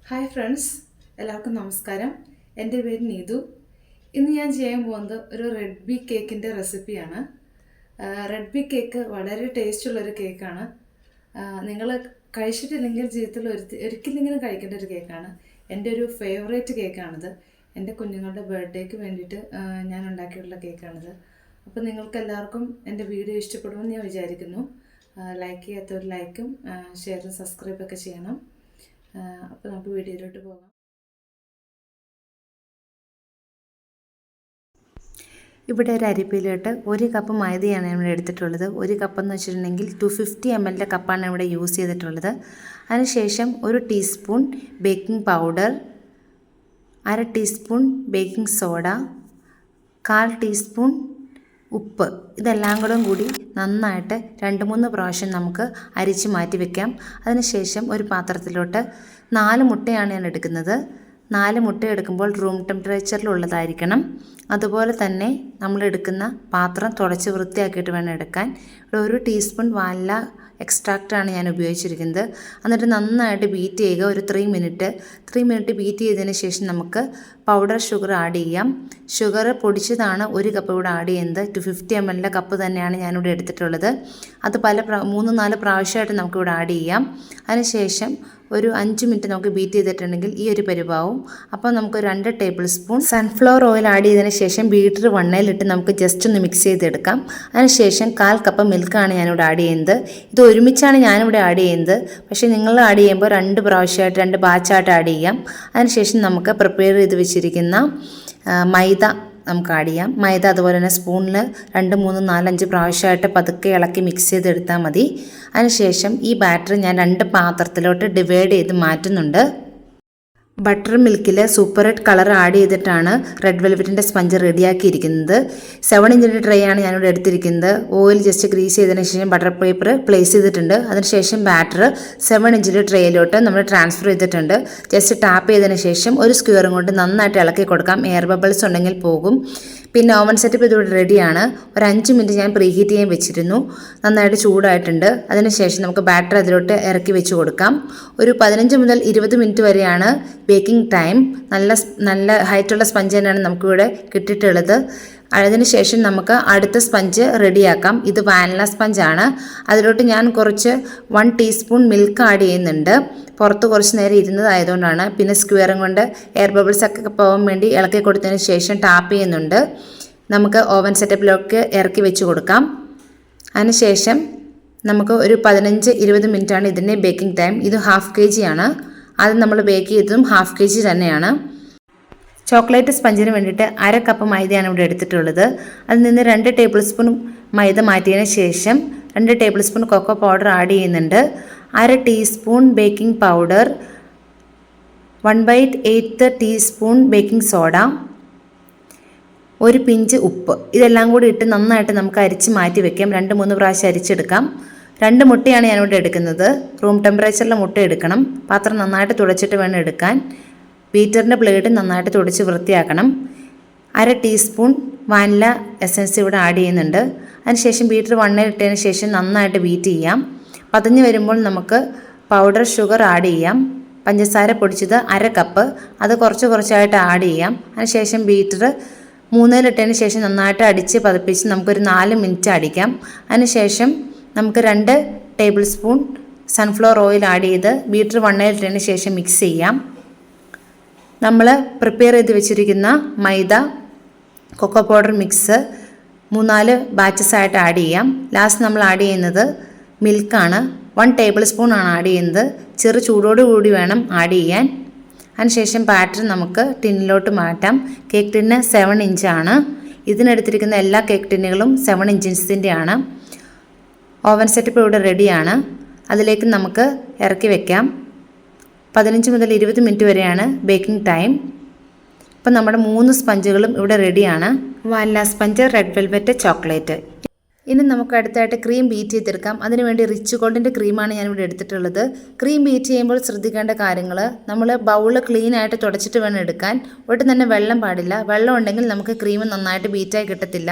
Hi friends, എല്ലാവർക്കും നമസ്കാരം. എൻ്റെ പേര് നീതു. ഇന്ന് ഞാൻ ചെയ്യാൻ പോകുന്നത് ഒരു റെഡ് ബി കേക്കിൻ്റെ റെസിപ്പിയാണ്. റെഡ് ബി കേക്ക് വളരെ ടേസ്റ്റുള്ളൊരു കേക്കാണ്. നിങ്ങൾ കഴിച്ചിട്ടില്ലെങ്കിൽ ജീവിതത്തിൽ ഒരിക്കലെങ്കിലും കഴിക്കേണ്ട ഒരു കേക്കാണ്. എൻ്റെ ഒരു ഫേവറേറ്റ് കേക്കാണിത്. എൻ്റെ കുഞ്ഞുങ്ങളുടെ ബർത്ത്ഡേക്ക് വേണ്ടിയിട്ട് ഞാൻ ഉണ്ടാക്കിയിട്ടുള്ള കേക്കാണിത്. അപ്പോൾ നിങ്ങൾക്ക് എല്ലാവർക്കും എൻ്റെ വീഡിയോ ഇഷ്ടപ്പെടുമെന്ന് ഞാൻ വിചാരിക്കുന്നു. ലൈക്ക് ചെയ്യാത്തവർ ലൈക്കും ഷെയറും സബ്സ്ക്രൈബൊക്കെ ചെയ്യണം. അപ്പോൾ നമുക്ക് വീഡിയോയിലോട്ട് പോകാം. ഇവിടെ ഒരു അരിപ്പയിലോട്ട് 1 കപ്പ് മൈദയാണ് ഇവിടെ എടുത്തിട്ടുള്ളത്. 1 കപ്പ് എന്ന് വെച്ചിട്ടുണ്ടെങ്കിൽ 250 ml കപ്പാണ് ഇവിടെ യൂസ് ചെയ്തിട്ടുള്ളത്. അതിനുശേഷം 1 teaspoon baking powder, 1/2 teaspoon baking soda, 1/4 teaspoon ഉപ്പ്, ഇതെല്ലാം കൂടി നന്നായിട്ട് 2-3 പ്രാവശ്യം നമുക്ക് അരിച്ച് മാറ്റി വയ്ക്കാം. അതിനുശേഷം ഒരു പാത്രത്തിലോട്ട് 4 മുട്ടയാണ് ഞാൻ എടുക്കുന്നത്. 4 മുട്ട എടുക്കുമ്പോൾ റൂം ടെമ്പറേച്ചറിലുള്ളതായിരിക്കണം. അതുപോലെ തന്നെ നമ്മൾ എടുക്കുന്ന പാത്രം തുടച്ച് വൃത്തിയാക്കിയിട്ട് വേണം എടുക്കാൻ. ഇവിടെ 1 ടീസ്പൂൺ വാനില എക്സ്ട്രാക്റ്റാണ് ഞാൻ ഉപയോഗിച്ചിരിക്കുന്നത്. എന്നിട്ട് നന്നായിട്ട് ബീറ്റ് ചെയ്യുക. ഒരു 3 മിനിറ്റ് ബീറ്റ് ചെയ്തതിന് ശേഷം നമുക്ക് പൗഡർ ഷുഗർ ആഡ് ചെയ്യാം. ഷുഗർ പൊടിച്ചതാണ് 1 കപ്പ് ഇവിടെ ആഡ് ചെയ്യുന്നത്. 250 ml കപ്പ് തന്നെയാണ് ഞാനിവിടെ എടുത്തിട്ടുള്ളത്. അത് 3-4 പ്രാവശ്യമായിട്ട് നമുക്കിവിടെ ആഡ് ചെയ്യാം. അതിനുശേഷം ഒരു 5 മിനിറ്റ് നമുക്ക് ബീറ്റ് ചെയ്തിട്ടുണ്ടെങ്കിൽ ഈ ഒരു പരിവാവും. അപ്പോൾ നമുക്ക് 2 table spoon sunflower oil add ചെയ്തതിന് ശേഷം ബീറ്റർ വണ്ണയിലിട്ട് നമുക്ക് ജസ്റ്റ് ഒന്ന് മിക്സ് ചെയ്തെടുക്കാം. അതിനുശേഷം 1/4 കപ്പ് മിൽക്കാണ് ഞാനിവിടെ ആഡ് ചെയ്യുന്നത്. ഇത് ഒരുമിച്ചാണ് ഞാനിവിടെ ആഡ് ചെയ്യുന്നത്. പക്ഷേ നിങ്ങൾ ആഡ് ചെയ്യുമ്പോൾ 2 പ്രാവശ്യമായിട്ട് 2 ബാച്ചായിട്ട് ആഡ് ചെയ്യാം. അതിനുശേഷം നമുക്ക് പ്രിപ്പയർ ചെയ്ത് വെച്ചിരിക്കുന്ന മൈദ നമുക്ക് ആഡ് ചെയ്യാം. മൈദ അതുപോലെ തന്നെ സ്പൂണിൽ 2, 3, 4, 5 പ്രാവശ്യമായിട്ട് പതുക്കെ ഇളക്കി മിക്സ് ചെയ്തെടുത്താൽ മതി. അതിനുശേഷം ഈ ബാറ്റർ ഞാൻ 2 പാത്രത്തിലോട്ട് ഡിവൈഡ് ചെയ്ത് മാറ്റുന്നുണ്ട്. ബട്ടർ മിൽക്കിൽ സൂപ്പർ റെഡ് കളർ ആഡ് ചെയ്തിട്ടാണ് റെഡ് വെൽവെറ്റിൻ്റെ സ്പഞ്ച് റെഡിയാക്കിയിരിക്കുന്നത്. 7 ഇഞ്ചിൻ്റെ ട്രേ ആണ് ഞാനിവിടെ എടുത്തിരിക്കുന്നത്. ഓയിൽ ജസ്റ്റ് ഗ്രീസ് ചെയ്തതിന് ശേഷം ബട്ടർ പേപ്പർ പ്ലേസ് ചെയ്തിട്ടുണ്ട്. അതിനുശേഷം ബാറ്റർ 7 ഇഞ്ചിൻ്റെ ട്രേയിലോട്ട് നമ്മൾ ട്രാൻസ്ഫർ ചെയ്തിട്ടുണ്ട്. ജസ്റ്റ് ടാപ്പ് ചെയ്തതിന് ശേഷം ഒരു സ്ക്വയറും കൊണ്ട് നന്നായിട്ട് ഇളക്കി കൊടുക്കാം. എയർ ബബിൾസ് ഉണ്ടെങ്കിൽ പോകും. പിന്നെ ഓവൻ സെറ്റപ്പ് ഇതിവിടെ റെഡിയാണ്. ഒരു 5 മിനിറ്റ് ഞാൻ പ്രീഹീറ്റ് ചെയ്യാൻ വെച്ചിരുന്നു. നന്നായിട്ട് ചൂടായിട്ടുണ്ട്. അതിനുശേഷം നമുക്ക് ബാറ്റർ അതിലോട്ട് ഇറക്കി വെച്ച് കൊടുക്കാം. ഒരു 15 മുതൽ 20 മിനിറ്റ് വരെയാണ് ബേക്കിംഗ് ടൈം. നല്ല ഹൈറ്റുള്ള സ്പഞ്ച് തന്നെയാണ് നമുക്കിവിടെ കിട്ടിയിട്ടുള്ളത്. അതിനുശേഷം നമുക്ക് അടുത്ത സ്പഞ്ച് റെഡിയാക്കാം. ഇത് വാനില സ്പഞ്ചാണ്. അതിലോട്ട് ഞാൻ കുറച്ച് 1 ടീസ്പൂൺ മിൽക്ക് ആഡ് ചെയ്യുന്നുണ്ട്. പുറത്ത് കുറച്ച് നേരം ഇരുന്നതായതുകൊണ്ടാണ്. പിന്നെ സ്ക്വയറും കൊണ്ട് എയർ ബബിൾസ് ഒക്കെ പോകാൻ വേണ്ടി ഇളക്കി കൊടുത്തതിന് ശേഷം ടാപ്പ് ചെയ്യുന്നുണ്ട്. നമുക്ക് ഓവൻ സെറ്റപ്പിലൊക്കെ ഇറക്കി വെച്ച് കൊടുക്കാം. അതിനുശേഷം നമുക്ക് ഒരു 15-20 മിനിറ്റാണ് ഇതിൻ്റെ ബേക്കിംഗ് ടൈം. ഇത് 1/2 kg ആണ്. അത് നമ്മൾ ബേക്ക് ചെയ്തതും 1/2 kg തന്നെയാണ്. ചോക്ലേറ്റ് സ്പഞ്ചിന് വേണ്ടിയിട്ട് 1/2 കപ്പ് മൈദയാണ് ഇവിടെ എടുത്തിട്ടുള്ളത്. അതിൽ നിന്ന് 2 ടേബിൾ സ്പൂൺ മൈദ മാറ്റിയതിന് ശേഷം 2 tablespoon cocoa powder add ചെയ്യുന്നുണ്ട്. 1/2 teaspoon baking powder, 1/8 teaspoon baking soda, 1 pinch ഉപ്പ്, ഇതെല്ലാം കൂടി ഇട്ട് നന്നായിട്ട് നമുക്ക് അരിച്ച് മാറ്റി വയ്ക്കാം. 2-3 പ്രാവശ്യം അരിച്ചെടുക്കാം. 2 മുട്ടയാണ് ഞാനിവിടെ എടുക്കുന്നത്. റൂം ടെമ്പറേച്ചറിലെ മുട്ട എടുക്കണം. പാത്രം നന്നായിട്ട് തുടച്ചിട്ട് വേണം എടുക്കാൻ. ബീറ്ററിൻ്റെ ബ്ലേഡ് നന്നായിട്ട് തുടച്ച് വൃത്തിയാക്കണം. 1/2 ടീസ്പൂൺ വാനില എസൻസ് ഇവിടെ ആഡ് ചെയ്യുന്നുണ്ട്. അതിനുശേഷം ബീറ്റർ വണ്ണയിലിട്ടതിന് ശേഷം നന്നായിട്ട് ബീറ്റ് ചെയ്യാം. പതഞ്ഞ് വരുമ്പോൾ നമുക്ക് പൗഡർ ഷുഗർ ആഡ് ചെയ്യാം. പഞ്ചസാര പൊടിച്ചത് 1/2 കപ്പ്, അത് കുറച്ചായിട്ട് ആഡ് ചെയ്യാം. അതിനുശേഷം ബീറ്റർ 3-ലിട്ടതിന് ശേഷം നന്നായിട്ട് അടിച്ച് പതപ്പിച്ച് നമുക്കൊരു 4 മിനിറ്റ് അടിക്കാം. അതിനുശേഷം നമുക്ക് 2 table spoon sunflower oil add ചെയ്ത് ബീറ്റർ വണ്ണയിലിട്ടതിന് ശേഷം മിക്സ് ചെയ്യാം. നമ്മൾ പ്രിപ്പയർ ചെയ്ത് വെച്ചിരിക്കുന്ന മൈദ, കൊക്കോ പൗഡർ മിക്സ് 3-4 ബാച്ചസ് ആയിട്ട് ആഡ് ചെയ്യാം. ലാസ്റ്റ് നമ്മൾ ആഡ് ചെയ്യുന്നത് മിൽക്കാണ്. 1 ടേബിൾ സ്പൂൺ ആണ് ആഡ് ചെയ്യുന്നത്. ചെറു ചൂടോടുകൂടി വേണം ആഡ് ചെയ്യാൻ. അതിനുശേഷം ബാറ്റർ നമുക്ക് ടിന്നിലോട്ട് മാറ്റാം. കേക്ക് ടിന്ന് 7 ഇഞ്ചാണ്. ഇതിനെടുത്തിരിക്കുന്ന എല്ലാ കേക്ക് ടിന്നുകളും 7 ഇഞ്ചിൻ്റെ ആണ്. ഓവൻ സെറ്റപ്പ് ഇവിടെ റെഡിയാണ്. അതിലേക്ക് നമുക്ക് ഇറക്കി വെക്കാം. 15 മുതൽ 20 മിനിറ്റ് വരെയാണ് ബേക്കിംഗ് ടൈം. ഇപ്പം നമ്മുടെ 3 സ്പഞ്ചുകളും ഇവിടെ റെഡിയാണ്. Vanilla sponge, red velvet, chocolate. ഇനി നമുക്ക് അടുത്തായിട്ട് ക്രീം ബീറ്റ് ചെയ്തെടുക്കാം. അതിനുവേണ്ടി റിച്ച് ഗോൾഡിൻ്റെ ക്രീമാണ് ഞാനിവിടെ എടുത്തിട്ടുള്ളത്. ക്രീം ബീറ്റ് ചെയ്യുമ്പോൾ ശ്രദ്ധിക്കേണ്ട കാര്യങ്ങൾ, നമ്മൾ ബൗൾ ക്ലീൻ ആയിട്ട് തുടച്ചിട്ട് വേണം എടുക്കാൻ. ഒട്ടും തന്നെ വെള്ളം പാടില്ല. വെള്ളം ഉണ്ടെങ്കിൽ നമുക്ക് ക്രീം നന്നായിട്ട് ബീറ്റായി കിട്ടത്തില്ല.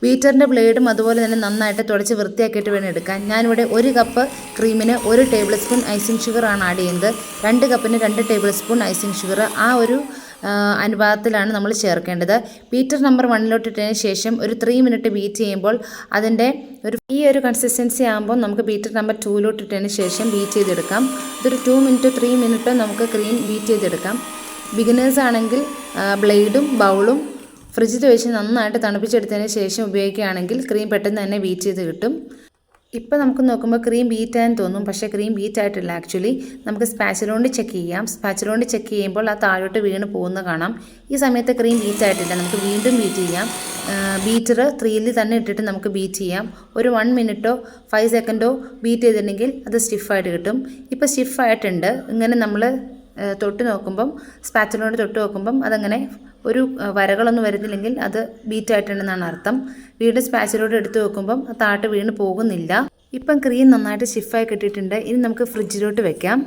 ബീറ്ററിൻ്റെ ബ്ലേഡും അതുപോലെ തന്നെ നന്നായിട്ട് തുടച്ച് വൃത്തിയാക്കിയിട്ട് വേണം എടുക്കാൻ. ഞാനിവിടെ 1 കപ്പ് ക്രീമിന് 1 ടേബിൾ സ്പൂൺ ഐസിങ് ഷുഗറാണ് ആഡ് ചെയ്യുന്നത്. 2 കപ്പിന് 2 ടേബിൾ സ്പൂൺ ഐസിങ് ഷുഗർ ആ ഒരു അനുപാതത്തിലാണ് നമ്മൾ ചേർക്കേണ്ടത്. ബീറ്റർ നമ്പർ 1 ഇട്ടതിന് ശേഷം ഒരു 3 മിനിറ്റ് ബീറ്റ് ചെയ്യുമ്പോൾ അതിൻ്റെ ഈ ഒരു കൺസിസ്റ്റൻസി ആകുമ്പോൾ നമുക്ക് ബീറ്റർ നമ്പർ 2 ഇട്ടതിന് ശേഷം ബീറ്റ് ചെയ്തെടുക്കാം. ഇതൊരു 2 മിനിറ്റ് 3 മിനിറ്റ് നമുക്ക് ക്രീം ബീറ്റ് ചെയ്തെടുക്കാം. ബിഗിനേഴ്സ് ആണെങ്കിൽ ബ്ലേഡും ബൗളും ഫ്രിഡ്ജിൽ വെച്ച് നന്നായിട്ട് തണുപ്പിച്ചെടുത്തതിന് ശേഷം ഉപയോഗിക്കുകയാണെങ്കിൽ ക്രീം പെട്ടെന്ന് തന്നെ ബീറ്റ് ചെയ്ത് കിട്ടും. ഇപ്പോൾ നമുക്ക് നോക്കുമ്പോൾ ക്രീം ബീറ്റായെന്ന് തോന്നും, പക്ഷേ ക്രീം ബീറ്റ് ആയിട്ടില്ല. ആക്ച്വലി നമുക്ക് സ്പാച്ചിലോണ്ട് ചെക്ക് ചെയ്യാം. സ്പാച്ചിലോണ്ട് ചെക്ക് ചെയ്യുമ്പോൾ ആ താഴോട്ട് വീണ് പോകുന്ന കാണാം. ഈ സമയത്ത് ക്രീം ബീറ്റ് ആയിട്ടില്ല. നമുക്ക് വീണ്ടും ബീറ്റ് ചെയ്യാം. ബീറ്റർ 3 തന്നെ ഇട്ടിട്ട് നമുക്ക് ബീറ്റ് ചെയ്യാം. ഒരു 1 മിനിറ്റോ 5 സെക്കൻഡോ ബീറ്റ് ചെയ്തിട്ടുണ്ടെങ്കിൽ അത് സ്റ്റിഫായിട്ട് കിട്ടും. ഇപ്പോൾ സ്റ്റിഫായിട്ടുണ്ട്. ഇങ്ങനെ നമ്മൾ തൊട്ട് നോക്കുമ്പം സ്പാച്ചിലോണ്ട് തൊട്ട് നോക്കുമ്പം അതങ്ങനെ ഒരു വരകളൊന്നും വരുന്നില്ലെങ്കിൽ അത് ബീറ്റായിട്ടുണ്ടെന്നാണ് അർത്ഥം. വീണ്ടും സ്പാച്ചിലോട്ട് എടുത്ത് വെക്കുമ്പം ആ താട്ട് വീണ് പോകുന്നില്ല. ഇപ്പം ക്രീം നന്നായിട്ട് സ്റ്റിഫായി കിട്ടിയിട്ടുണ്ട്. ഇനി നമുക്ക് ഫ്രിഡ്ജിലോട്ട് വെക്കാം.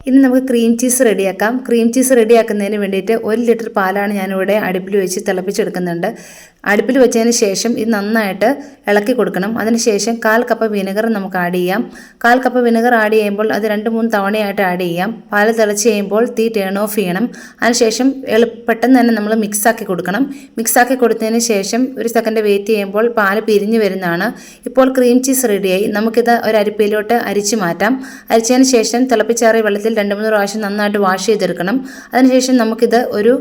ഇനി നമുക്ക് ക്രീം ചീസ് റെഡിയാക്കാം. ക്രീം ചീസ് റെഡിയാക്കുന്നതിന് വേണ്ടിയിട്ട് 1 ലിറ്റർ പാലാണ് ഞാനിവിടെ അടുപ്പിൽ വെച്ച് തിളപ്പിച്ചെടുക്കുന്നുണ്ട്. അടുപ്പിൽ വെച്ചതിന് ശേഷം ഇത് നന്നായിട്ട് ഇളക്കി കൊടുക്കണം. അതിനുശേഷം 1/4 കപ്പ് വിനെഗർ നമുക്ക് ആഡ് ചെയ്യാം. 1/4 കപ്പ് വിനെഗർ ആഡ് ചെയ്യുമ്പോൾ അത് 2-3 തവണയായിട്ട് ആഡ് ചെയ്യാം. പാല് തിളച്ച് കഴിയുമ്പോൾ തീ ടേൺ ഓഫ് ചെയ്യണം. അതിനുശേഷം പെട്ടെന്ന് തന്നെ നമ്മൾ മിക്സാക്കി കൊടുക്കണം. മിക്സാക്കി കൊടുത്തതിന് ശേഷം 1 സെക്കൻഡ് വെയിറ്റ് ചെയ്യുമ്പോൾ പാല് പിരിഞ്ഞ് വരുന്നതാണ്. ഇപ്പോൾ ക്രീം ചീസ് റെഡിയായി. നമുക്കിത് ഒരു അരിപ്പയിലോട്ട് അരിച്ച് മാറ്റാം. അരിച്ചതിന് ശേഷം തിളപ്പിച്ചാറിയ വെള്ളത്തിൽ 2-3 പ്രാവശ്യം നന്നായിട്ട് വാഷ് ചെയ്തെടുക്കണം. അതിനുശേഷം നമുക്കിത് ഒരു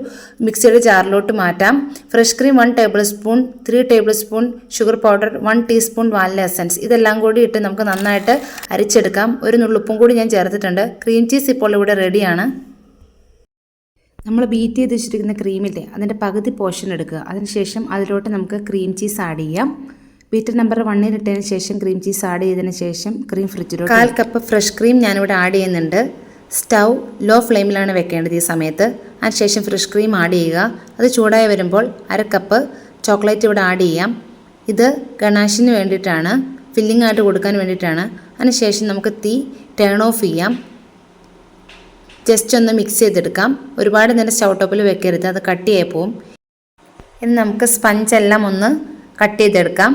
മിക്സിയുടെ ജാറിലോട്ട് മാറ്റാം. Fresh cream 1 table spoon, 3 table spoon sugar powder, 1 teaspoon vanilla essence ഇതെല്ലാം കൂടി ഇട്ട് നമുക്ക് നന്നായിട്ട് അരിച്ചെടുക്കാം. ഒരു നുള്ളുപ്പും കൂടി ഞാൻ ചേർത്തിട്ടുണ്ട്. ക്രീം ചീസ് ഇപ്പോൾ ഇവിടെ റെഡിയാണ്. നമ്മൾ ബീറ്റ് ചെയ്ത് വെച്ചിരിക്കുന്ന ക്രീമില്ലേ, അതിൻ്റെ പകുതി പോർഷൻ എടുക്കുക. അതിനുശേഷം അതിലോട്ട് നമുക്ക് ക്രീം ചീസ് ആഡ് ചെയ്യാം. ബീറ്റർ നമ്പർ 1 ഇട്ടതിന് ശേഷം ക്രീം ചീസ് ആഡ് ചെയ്തതിന് ശേഷം ക്രീം ഫ്രിഡ്ജിലോട്ട് 1/4 കപ്പ് ഫ്രഷ് ക്രീം ഞാനിവിടെ ആഡ് ചെയ്യുന്നുണ്ട്. സ്റ്റൗ ലോ ഫ്ലെയിമിലാണ് വെക്കേണ്ടത് ഈ സമയത്ത്. അതിനുശേഷം ഫ്രഷ് ക്രീം ആഡ് ചെയ്യുക. അത് ചൂടായി വരുമ്പോൾ 1/2 കപ്പ് ചോക്ലേറ്റ് ഇവിടെ ആഡ് ചെയ്യാം. ഇത് ഗണാഷിന് വേണ്ടിയിട്ടാണ്, ഫില്ലിംഗ് ആയിട്ട് കൊടുക്കാൻ വേണ്ടിയിട്ടാണ്. അതിനുശേഷം നമുക്ക് തീ ടേൺ ഓഫ് ചെയ്യാം. ജസ്റ്റ് ഒന്ന് മിക്സ് ചെയ്തെടുക്കാം. ഒരുപാട് നേരം സ്റ്റൗ ടോപ്പിൽ വെക്കരുത്, അത് കട്ടിയായി പോവും. ഇനി നമുക്ക് സ്പഞ്ചെല്ലാം ഒന്ന് കട്ട് ചെയ്തെടുക്കാം.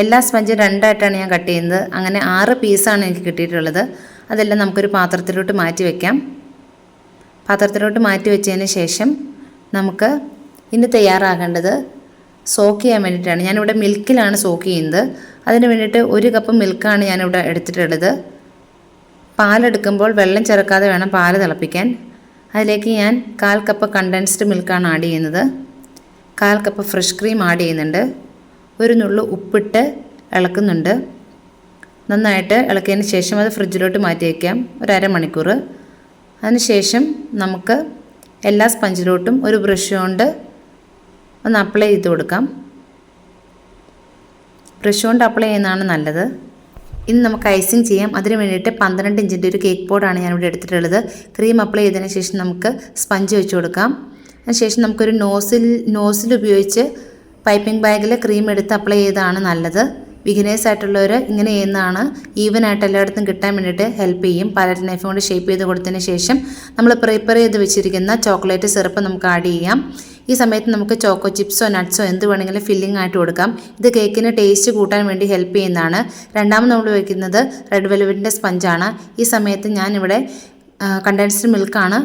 എല്ലാ സ്പഞ്ചും 2 ആയിട്ടാണ് ഞാൻ കട്ട് ചെയ്യുന്നത്. അങ്ങനെ 6 പീസാണ് എനിക്ക് കിട്ടിയിട്ടുള്ളത്. അതെല്ലാം നമുക്കൊരു പാത്രത്തിലോട്ട് മാറ്റി വയ്ക്കാം. പാത്രത്തിലോട്ട് മാറ്റി വെച്ചതിന് ശേഷം നമുക്ക് ഇനി തയ്യാറാകേണ്ടത് സോക്ക് ചെയ്യാൻ വേണ്ടിയിട്ടാണ്. ഞാനിവിടെ മിൽക്കിലാണ് സോക്ക് ചെയ്യുന്നത്. അതിന് വേണ്ടിയിട്ട് 1 കപ്പ് മിൽക്കാണ് ഞാനിവിടെ എടുത്തിട്ടുള്ളത്. പാലെടുക്കുമ്പോൾ വെള്ളം ചേർക്കാതെ വേണം പാല് തിളപ്പിക്കാൻ. അതിലേക്ക് ഞാൻ 1/4 കപ്പ് കണ്ടൻസ്ഡ് മിൽക്കാണ് ആഡ് ചെയ്യുന്നത്. 1/4 കപ്പ് ഫ്രഷ് ക്രീം ആഡ് ചെയ്യുന്നുണ്ട്. ഒരു നുള്ളു ഉപ്പിട്ട് ഇളക്കുന്നുണ്ട്. നന്നായിട്ട് ഇളക്കിയതിന് ശേഷം അത് ഫ്രിഡ്ജിലോട്ട് മാറ്റി വയ്ക്കാം ഒരു അരമണിക്കൂർ. അതിനുശേഷം നമുക്ക് എല്ലാ സ്പഞ്ചിലോട്ടും ഒരു ബ്രഷ് കൊണ്ട് ഒന്ന് അപ്ലൈ ചെയ്ത് കൊടുക്കാം. ബ്രഷ് കൊണ്ട് അപ്ലൈ ചെയ്യുന്നതാണ് നല്ലത്. ഇനി നമുക്ക് ഐസിങ് ചെയ്യാം. അതിന് വേണ്ടിയിട്ട് 12 ഇഞ്ചിൻ്റെ ഒരു കേക്ക് ബോർഡാണ് ഞാനിവിടെ എടുത്തിട്ടുള്ളത്. ക്രീം അപ്ലൈ ചെയ്തതിന് ശേഷം നമുക്ക് സ്പഞ്ച് വെച്ച് കൊടുക്കാം. അതിനുശേഷം നമുക്കൊരു നോസിൽ ഉപയോഗിച്ച് പൈപ്പിംഗ് ബാഗിൽ ക്രീം എടുത്ത് അപ്ലൈ ചെയ്താണ് നല്ലത്. ബിഗിനേഴ്സ് ആയിട്ടുള്ളവർ ഇങ്ങനെ ചെയ്യുന്നതാണ് ഈവനായിട്ട് എല്ലായിടത്തും കിട്ടാൻ വേണ്ടിയിട്ട് ഹെൽപ്പ് ചെയ്യും. പാലറ്റ് നൈഫ് കൊണ്ട് ഷേപ്പ് ചെയ്ത് കൊടുത്തതിന് ശേഷം നമ്മൾ പ്രിപ്പയർ ചെയ്ത് വെച്ചിരിക്കുന്ന ചോക്ലേറ്റ് സിറപ്പ് നമുക്ക് ആഡ് ചെയ്യാം. ഈ സമയത്ത് നമുക്ക് ചോക്കോ ചിപ്സോ നട്ട്സോ എന്ത് വേണമെങ്കിലും ഫില്ലിംഗ് ആയിട്ട് കൊടുക്കാം. ഇത് കേക്കിന് ടേസ്റ്റ് കൂട്ടാൻ വേണ്ടി ഹെൽപ്പ് ചെയ്യുന്നതാണ്. രണ്ടാമത് നമ്മൾ വയ്ക്കുന്നത് റെഡ് വെൽവെറ്റിൻ്റെ സ്പഞ്ചാണ്. ഈ സമയത്ത് ഞാനിവിടെ കണ്ടൻസ്ഡ് മിൽക്കാണ്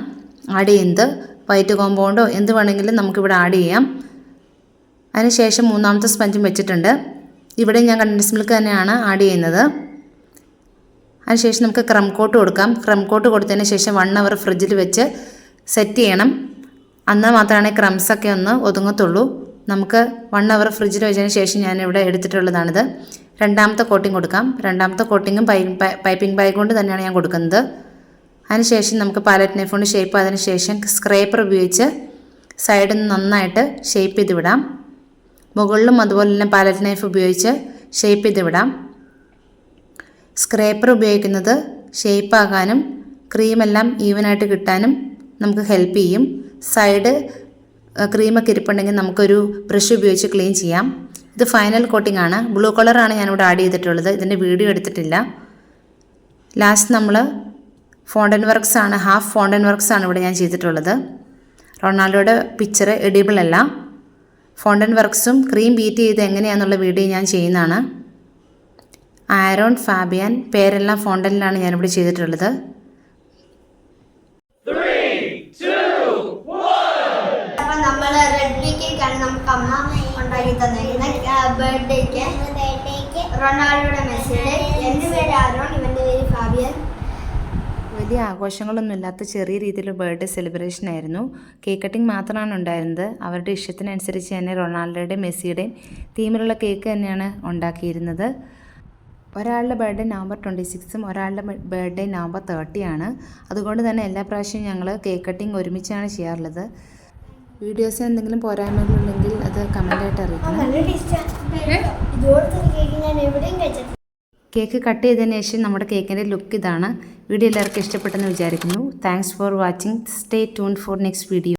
ആഡ് ചെയ്യുന്നത്. വൈറ്റ് കോമ്പൗണ്ടോ എന്ത് വേണമെങ്കിലും നമുക്കിവിടെ ആഡ് ചെയ്യാം. അതിനുശേഷം 3ാമത്തെ സ്പഞ്ചും വെച്ചിട്ടുണ്ട്. ഇവിടെ ഞാൻ കണ്ടൻസ്ഡ് മിൽക്ക് തന്നെയാണ് ആഡ് ചെയ്യുന്നത്. അതിനുശേഷം നമുക്ക് ക്രം കോട്ട് കൊടുക്കാം. ക്രം കോട്ട് കൊടുത്തതിന് ശേഷം 1 അവർ ഫ്രിഡ്ജിൽ വെച്ച് സെറ്റ് ചെയ്യണം. എന്നാൽ മാത്രമാണ് ക്രംസൊക്കെ ഒന്ന് ഒതുങ്ങത്തുള്ളൂ. നമുക്ക് 1 അവർ ഫ്രിഡ്ജിൽ വെച്ചതിന് ശേഷം ഞാനിവിടെ എടുത്തിട്ടുള്ളതാണിത്. 2ാമത്തെ കോട്ടിങ് കൊടുക്കാം. 2ാമത്തെ കോട്ടിങ്ങും പൈപ്പിംഗ് ബാഗ് കൊണ്ട് തന്നെയാണ് ഞാൻ കൊടുക്കുന്നത്. അതിനുശേഷം നമുക്ക് പാലറ്റ് നൈഫ് കൊണ്ട് ഷേപ്പ് അതിന് ശേഷം സ്ക്രേപ്പർ ഉപയോഗിച്ച് സൈഡിൽ നിന്ന് നന്നായിട്ട് ഷേപ്പ് ചെയ്ത് വിടാം. മുകളിലും അതുപോലെ തന്നെ പാലറ്റ് നൈഫ് ഉപയോഗിച്ച് ഷേപ്പ് ചെയ്ത് വിടാം. സ്ക്രേപ്പർ ഉപയോഗിക്കുന്നത് ഷേപ്പാകാനും ക്രീമെല്ലാം ഈവനായിട്ട് കിട്ടാനും നമുക്ക് ഹെൽപ്പ് ചെയ്യും. സൈഡ് ക്രീമൊക്കെ ഇരിപ്പുണ്ടെങ്കിൽ നമുക്കൊരു ബ്രഷ് ഉപയോഗിച്ച് ക്ലീൻ ചെയ്യാം. ഇത് ഫൈനൽ കോട്ടിംഗ് ആണ്. ബ്ലൂ കളറാണ് ഞാനിവിടെ ആഡ് ചെയ്തിട്ടുള്ളത്. ഇതിൻ്റെ വീഡിയോ എടുത്തിട്ടില്ല. ലാസ്റ്റ് നമ്മൾ ഫോണ്ടൻ വർക്ക്സ് ആണ്, ഹാഫ് ഫോണ്ടൻ വർക്ക്സ് ആണ് ഇവിടെ ഞാൻ ചെയ്തിട്ടുള്ളത്. റൊണാൾഡോയുടെ പിക്ചർ എഡിബിൾ അല്ല. ഫോണ്ടൻ വർക്ക്സും ക്രീം ബീറ്റ് ചെയ്ത് എങ്ങനെയാണെന്നുള്ള വീഡിയോ ഞാൻ ചെയ്യുന്നതാണ്. ആരോൺ, ഫാബിയൻ പേരെല്ലാം ഫോണ്ടനിലാണ് ഞാനിവിടെ ചെയ്തിട്ടുള്ളത്. അപ്പോൾ നമ്മൾ റെഡ് ബി കേക്കാണ് നമുക്ക് അമ്മ ഉണ്ടാക്കി തന്നിരിക്കുന്നത് ബർത്ത്ഡേക്ക്. റൊണാൾഡോയുടെ മെസ്സിയുടെ. എൻ്റെ പേര് ആരോൺ, ഇവൻ്റെ പേര് ഫാബിയൻ. വലിയ ആഘോഷങ്ങളൊന്നും ഇല്ലാത്ത ചെറിയ രീതിയിലുള്ള ബർത്ത്ഡേ സെലിബ്രേഷൻ ആയിരുന്നു. കേക്ക് കട്ടിങ് മാത്രമാണ് ഉണ്ടായിരുന്നത്. അവരുടെ ഇഷ്ടത്തിനനുസരിച്ച് തന്നെ റൊണാൾഡോയുടെയും മെസ്സിയുടെയും തീമിലുള്ള കേക്ക് തന്നെയാണ് ഉണ്ടാക്കിയിരുന്നത്. ഒരാളുടെ ബർത്ത്ഡേ നവംബർ 26ഉം ഒരാളുടെ ബർത്ത്ഡേ നവംബർ 30 ആണ്. അതുകൊണ്ട് തന്നെ എല്ലാ പ്രാവശ്യവും ഞങ്ങൾ കേക്ക് കട്ടിങ് ഒരുമിച്ചാണ് ചെയ്യാറുള്ളത്. വീഡിയോസിന് എന്തെങ്കിലും പോരായ്മകളുണ്ടെങ്കിൽ അത് കമൻ്റായിട്ട് അറിയിക്കണം. കേക്ക് കട്ട് ചെയ്തതിന് ശേഷം നമ്മുടെ കേക്കിൻ്റെ ലുക്ക് ഇതാണ്. വീഡിയോ എല്ലാവർക്കും ഇഷ്ടപ്പെട്ടെന്ന് വിചാരിക്കുന്നു. Thanks for watching. Stay tune for next video.